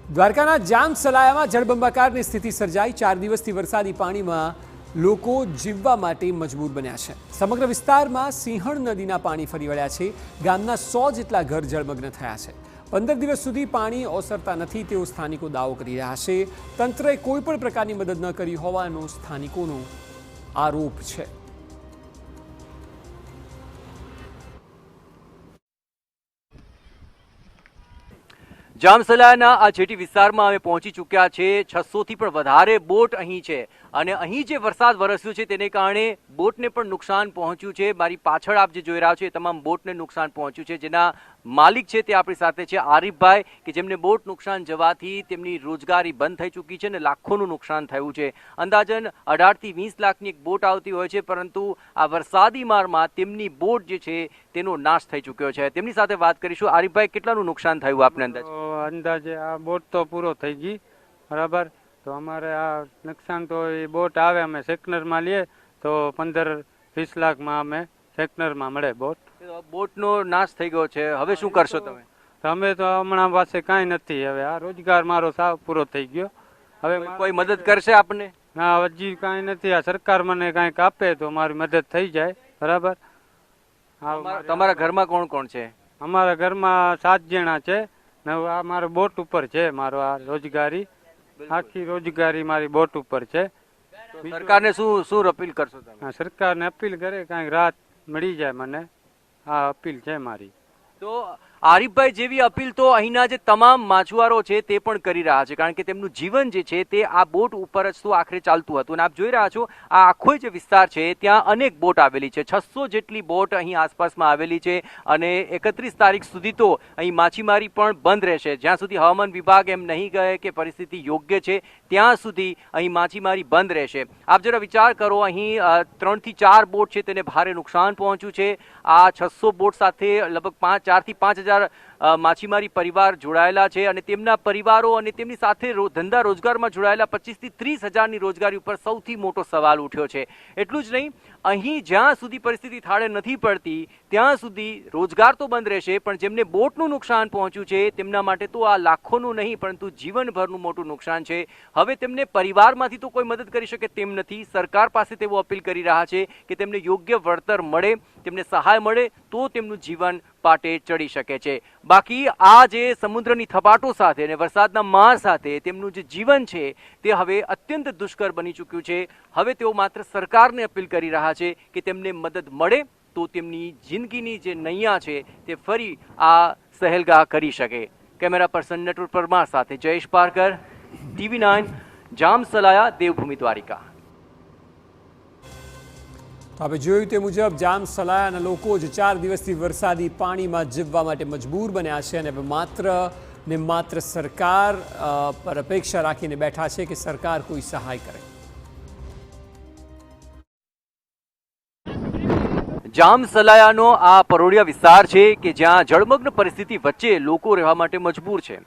દ્વારકાના જામ સલાયામાં જળબંબાકારની સ્થિતિ સર્જાઈ। 4 દિવસથી વરસાદી પાણીમાં લોકો જીવવા માટે મજબૂર બન્યા છે। સમગ્ર વિસ્તારમાં સિંહણ નદીના પાણી ફરી વળ્યા છે। ગામના 100 જેટલા ઘર જળમગ્ન થયા છે। 15 દિવસ સુધી પાણી ઓસરતા નથી તેવો સ્થાનિકો દાવો કરી રહ્યા છે। તંત્રએ કોઈ પણ પ્રકારની મદદ ન કરી હોવાનો સ્થાનિકોનો આરોપ છે। જામસલાના આ જેટી વિસ્તારમાં અમે પહોંચી ચૂક્યા છે। 600 થી પણ વધારે બોટ અહીં છે અને અહીં જે વરસાદ વરસ્યો છે તેને કારણે બોટને પણ નુકસાન પહોંચ્યું છે। મારી પાછળ આપ જે જોઈ રહ્યા છો એ તમામ બોટને નુકસાન પહોંચ્યું છે। જેના માલિક છે તે આપણી સાથે છે આરીફભાઈ, કે જેમને બોટ નુકસાન જવાથી તેમની રોજગારી બંધ થઈ ચૂકી છે અને લાખોનું નુકસાન થયું છે। અંદાજન 18 થી 20 લાખની એક બોટ આવતી હોય છે, પરંતુ આ વરસાદી મારમાં તેમની બોટ જે છે તેનો નાશ થઈ ચૂક્યો છે। તેમની સાથે વાત કરીશું। આરીફભાઈ, કેટલાનું નુકસાન થયું આપને અંદાજ? અંદાજે આ બોટ તો પૂરો થઈ ગઈ, બરાબર। તો અમારે આ નુકસાન તો એ બોટ આવે અમે સેકનરમાં લઈએ તો 15-20 લાખમાં અમે સેકનરમાં મળે બોટ। બોટનો નાશ થઈ ગયો છે, હવે શું કરશો તમે? અમે તો હમણાં પાસે કાંઈ નથી। હવે આ રોજગાર મારો સાવ પૂરો થઈ ગયો। હવે કોઈ મદદ કરશે આપને? ના, હજી કાંઈ નથી। આ સરકાર મને કાંઈક આપે તો મારી મદદ થઈ જાય, બરાબર। તમારા ઘરમાં કોણ કોણ છે? અમારા ઘરમાં 7 જણા છે ને આ મારો બોટ ઉપર છે। મારો આ રોજગારી, આખી રોજગારી મારી બોટ ઉપર છે। સરકારને શું અપીલ કરશો તમે? સરકારને અપીલ કરે કાંઈક રાહત મળી જાય મને, આ અપીલ છે મારી। તો આરીફભાઈ જેવી અપીલ તો અહીંના જે તમામ માછુઆરો છે તે પણ કરી રહ્યા છે, કારણ કે તેમનું જીવન જે છે તે આ બોટ ઉપર જ તો આખરે ચાલતું હતું। અને આપ જોઈ રહ્યા છો આ આખો જે વિસ્તાર છે ત્યાં અનેક બોટ આવેલી છે। 600 જેટલી બોટ અહીં આસપાસમાં આવેલી છે અને 31 તારીખ સુધી તો અહીં માછીમારી પણ બંધ રહેશે। જ્યાં સુધી હવામાન વિભાગ એમ નહીં કહે કે પરિસ્થિતિ યોગ્ય છે ત્યાં સુધી અહીં માછીમારી બંધ રહેશે। આપ જરા વિચાર કરો, અહીં 3 થી 4 બોટ છે તેને ભારે નુકસાન પહોંચ્યું છે। આ 600 બોટ સાથે લગભગ 4 થી 5 હજાર માછીમારી પરિવાર જોડાયેલા છે અને તેમના પરિવારો અને તેમની સાથે ધંધા રોજગારમાં જોડાયેલા 25 થી 30 હજારની રોજગારી ઉપર સૌથી મોટો સવાલ ઉઠ્યો છે। એટલું જ નહીં, અહીં જ્યાં સુધી પરિસ્થિતિ થાળે નથી પડતી ત્યાં સુધી રોજગાર તો બંધ રહેશે, પણ જેમને બોટનું નુકસાન પહોંચ્યું છે તેમના માટે તો આ લાખોનું નહીં પરંતુ જીવનભરનું મોટું નુકસાન છે। હવે તેમને પરિવારમાંથી તો કોઈ મદદ કરી શકે તેમ નથી। સરકાર પાસે તેઓ અપીલ કરી રહ્યા છે કે તેમને યોગ્ય વળતર મળે, તેમને સહાય મળે તો તેમનું જીવન પાટે ચડી શકે છે। બાકી આ જે સમુદ્રની થપાટો સાથે અને વરસાદના માર સાથે તેમનું જે જીવન છે તે હવે અત્યંત દુષ્કર બની ચૂક્યું છે। હવે તેઓ માત્ર સરકારને અપીલ કરી રહ્યા છે કે તેમને મદદ મળે તો તેમની જિંદગીની જે નૈયા છે તે ફરી આ સહેલગાહ કરી શકે। કેમેરા પર્સન નટુર પરમાર સાથે જયેશ પારકર, TV9, જામસલાયા, દેવભૂમિ દ્વારિકા। તો આપણે જોયું તે મુજબ જામ સલાયાના લોકો જે 4 દિવસથી વરસાદી પાણીમાં જીવવા માટે મજબૂર બન્યા છે અને માત્ર સરકાર પર અપેક્ષા રાખીને બેઠા છે કે સરકાર કોઈ સહાય કરે। જામસલાયાનો આ પરોડિયા વિસ્તાર છે કે જ્યાં જળમગ્ન પરિસ્થિતિ વચ્ચે લોકો રહેવા માટે મજબૂર છે।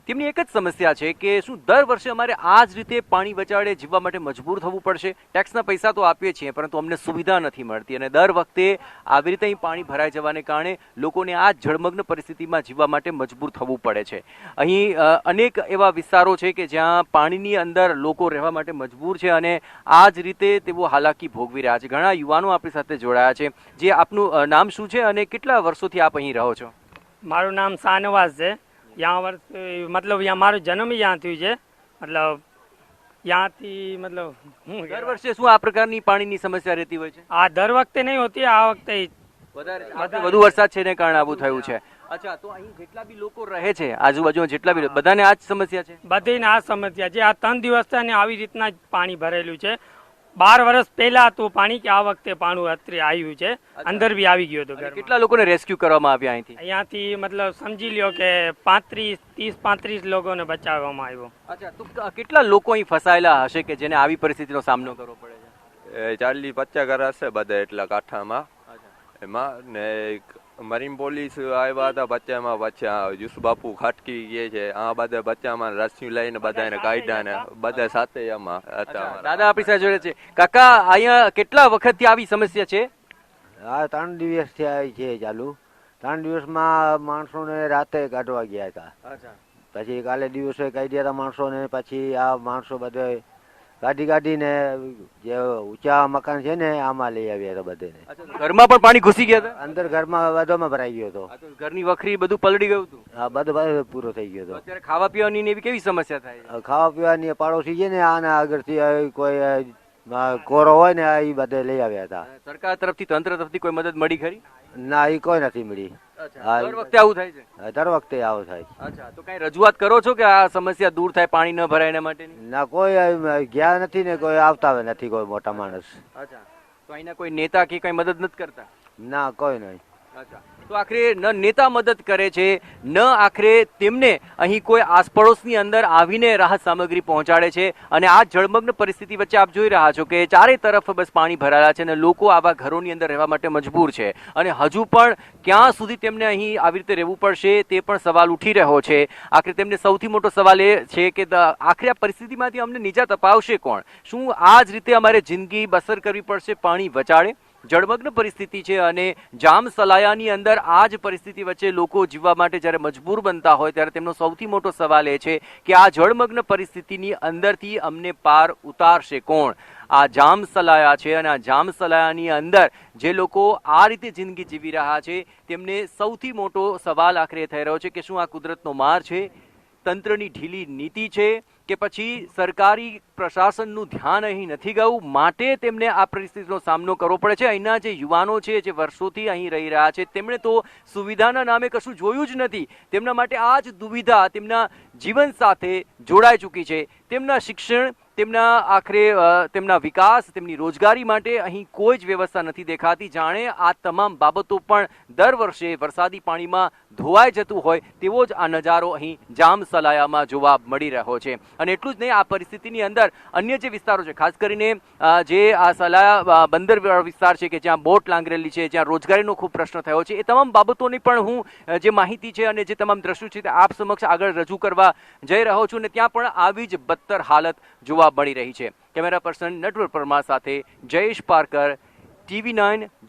તેમની એક જ સમસ્યા છે કે શું દર વર્ષે અમારે આ જ રીતે પાણી બચાડે જીવવા માટે મજબૂર થવું પડશે? ટેક્સના પૈસા તો આપીએ છીએ પરંતુ અમને સુવિધા નથી મળતી અને દર વખતે આવી રીતે અહીં પાણી ભરાઈ જવાને કારણે લોકોને આ જળમગ્ન પરિસ્થિતિમાં જીવવા માટે મજબૂર થવું પડે છે। અહીં અનેક એવા વિસ્તારો છે કે જ્યાં પાણીની અંદર લોકો રહેવા માટે મજબૂર છે અને આ જ રીતે તેઓ હાલાકી ભોગવી રહ્યા છે। ઘણા યુવાનો આપણી સાથે જોડાયા છે। જે આપનું નામ શું છે અને કેટલા વર્ષોથી આપ અહીં રહો છો? મારું નામ શાનવાઝ છે। यहाँ मतलब यहाँ मारो जन्म यहाँ थी है, मतलब यहाँ थी मतलब દર વર્ષે શું આ પ્રકારની પાણીની સમસ્યા રહેતી હોય છે? આ દર વખતે નહીં હોતી, આ વખતે વધુ વરસાદ છે ને કારણે આવું થયું છે। અચ્છા, તો અહીં જેટલા બી લોકો રહે છે આજુબાજુ જેટલા બી બધાને આ જ સમસ્યા છે? બધાને આ સમસ્યા છે। આ 3 દિવસથી અને આવી રીતના જ પાણી ભરેલું છે। 12 વર્ષ પહેલા હતું પાણી કે આ વખતે પાણી અત્રે આવ્યું છે, અંદર બી આવી ગયું હતું। કેટલા લોકોને રેસ્ક્યુ કરવામાં આવ્યા અહીંથી? અહીંયાથી મતલબ સમજી લ્યો કે 30-35 લોકોને બચાવવામાં આવ્યો। અચ્છા, તો કેટલા લોકો અહીં ફસાયેલા હશે કે જેને આવી પરિસ્થિતિનો સામનો કરવો પડે છે? 40-50 ઘર હશે બધા એટલા કાંઠામાં એમાં ને મરીન પોલીસ આવ્યા હતા બચ્ચામાં, બચ્ચા યુસુ બાપુ ખાટકી ગયા છે આ બધા બચ્ચામાં રસ્યું લઈને બધાને કાઢ્યા ને બધા સાથે એમાં હતા। દાદા આપણી સાથે જોડે છે। કાકા, અહીંયા કેટલા વખતથી આવી સમસ્યા છે? આ 3 દિવસથી આવી છે ચાલુ। 3 દિવસમાં માણસોને રાતે કાઢવા ગયા હતા। પછી કાલે દિવસે કાઢ્યા હતા માણસોને, પછી આ માણસો બધા કાઢીને જે ઊંચા મકાન છે ને આમાં લઈ આવ્યા હતા બધાને. ઘરમાં પણ પાણી ઘૂસી ગયા હતા? અંદર ઘરમાં બધામાં ભરાઈ ગયો હતો. ઘરની વખરી બધું પલળી ગયું હતું? હા, બધું પૂરો થઈ ગયો હતો. અત્યારે ખાવા પીવાની ને એવી કેવી સમસ્યા થાય છે? ખાવા પીવાની પાડોશી છે ને આના આગળથી કોઈ કોરો હોય ને એ બધે લઈ આવ્યા હતા. સરકાર તરફથી, તંત્ર તરફથી કોઈ મદદ મળી ખરી? ના, એ કોઈ નથી મળી. દર વખતે આવું થાય છે? દર વખતે આવું થાય. અચ્છા, તો કઈ રજૂઆત કરો છો કે આ સમસ્યા દૂર થાય, પાણી ન ભરાય એના માટેની? ના, કોઈ ગયા નથી ને કોઈ આવતા નથી, કોઈ મોટા માણસ. અચ્છા, તો અહીંના કોઈ નેતા કે કઈ મદદ નથી કરતા? ના, કોઈ નહીં. અચ્છા, તો આખરે ન નેતા મદદ કરે છે, ન આખરે તેમને અહીં કોઈ આસપડોશની અંદર આવીને રાહત સામગ્રી પહોંચાડે છે. અને આ જળમગ્ન પરિસ્થિતિ વચ્ચે આપ જોઈ રહ્યા છો કે ચારે તરફ બસ પાણી ભરાયેલા છે અને લોકો આવા ઘરોની અંદર રહેવા માટે મજબૂર છે. અને હજુ પણ ક્યાં સુધી તેમને અહીં આવી રીતે રહેવું પડશે તે પણ સવાલ ઉઠી રહ્યો છે. આખરે તેમને સૌથી મોટો સવાલ એ છે કે આખરે આ પરિસ્થિતિમાંથી અમને નિજાત અપાવશે કોણ? શું આ જ રીતે અમારે જિંદગી બસર કરવી પડશે પાણી વચાડે? જળમગ્ન પરિસ્થિતિ છે અને જામ સલાયાની અંદર આ જ પરિસ્થિતિ વચ્ચે લોકો જીવવા માટે જ્યારે મજબૂર બનતા હોય ત્યારે તેમનો સૌથી મોટો સવાલ એ છે કે આ જળમગ્ન પરિસ્થિતિની અંદરથી અમને પાર ઉતારશે કોણ? આ જામ સલાયા છે અને આ જામ સલાયાની અંદર જે લોકો આ રીતે જિંદગી જીવી રહ્યા છે તેમને સૌથી મોટો સવાલ આખરે થઈ રહ્યો છે કે શું આ કુદરતનો માર છે, તંત્રની ઢીલી નીતિ છે, કે પછી સરકારી પ્રશાસનનું ધ્યાન અહીં નથી ગયું માટે તેમને આ પરિસ્થિતિનો સામનો કરવો પડે છે? અહીંના જે યુવાનો છે, જે વર્ષોથી અહીં રહી રહ્યા છે, તેમણે તો સુવિધાના નામે કશું જોયું જ નથી. તેમના માટે આ જ દુવિધા તેમના જીવન સાથે જોડાઈ ચૂકી છે. તેમના શિક્ષણ, તેમના આખરે તેમના વિકાસ, તેમની રોજગારી માટે અહીં કોઈ જ વ્યવસ્થા નથી દેખાતી. જાણે આ તમામ બાબતો પણ દર વર્ષે વરસાદી પાણીમાં ધોવાઈ જતું હોય તેવો જ આ નજારો અહીં જામ સલાયામાં જોવા મળી રહ્યો છે. અને એટલું જ નહીં, આ પરિસ્થિતિની અંદર અન્ય જે વિસ્તારો છે, ખાસ કરીને જે આ સલાયા બંદર વિસ્તાર છે કે જ્યાં બોટ લાંગરેલી છે, જ્યાં રોજગારીનો ખૂબ પ્રશ્ન થયો છે, એ તમામ બાબતોની પણ હું જે માહિતી છે અને જે તમામ દ્રશ્યો છે તે આપ સમક્ષ આગળ રજૂ કરવા જઈ રહ્યો છું. અને ત્યાં પણ આવી જ બદતર હાલત જોવા મળી રહી છે. કેમેરા પર્સન નટવર પરમાર સાથે જયેશ પારકર, TV9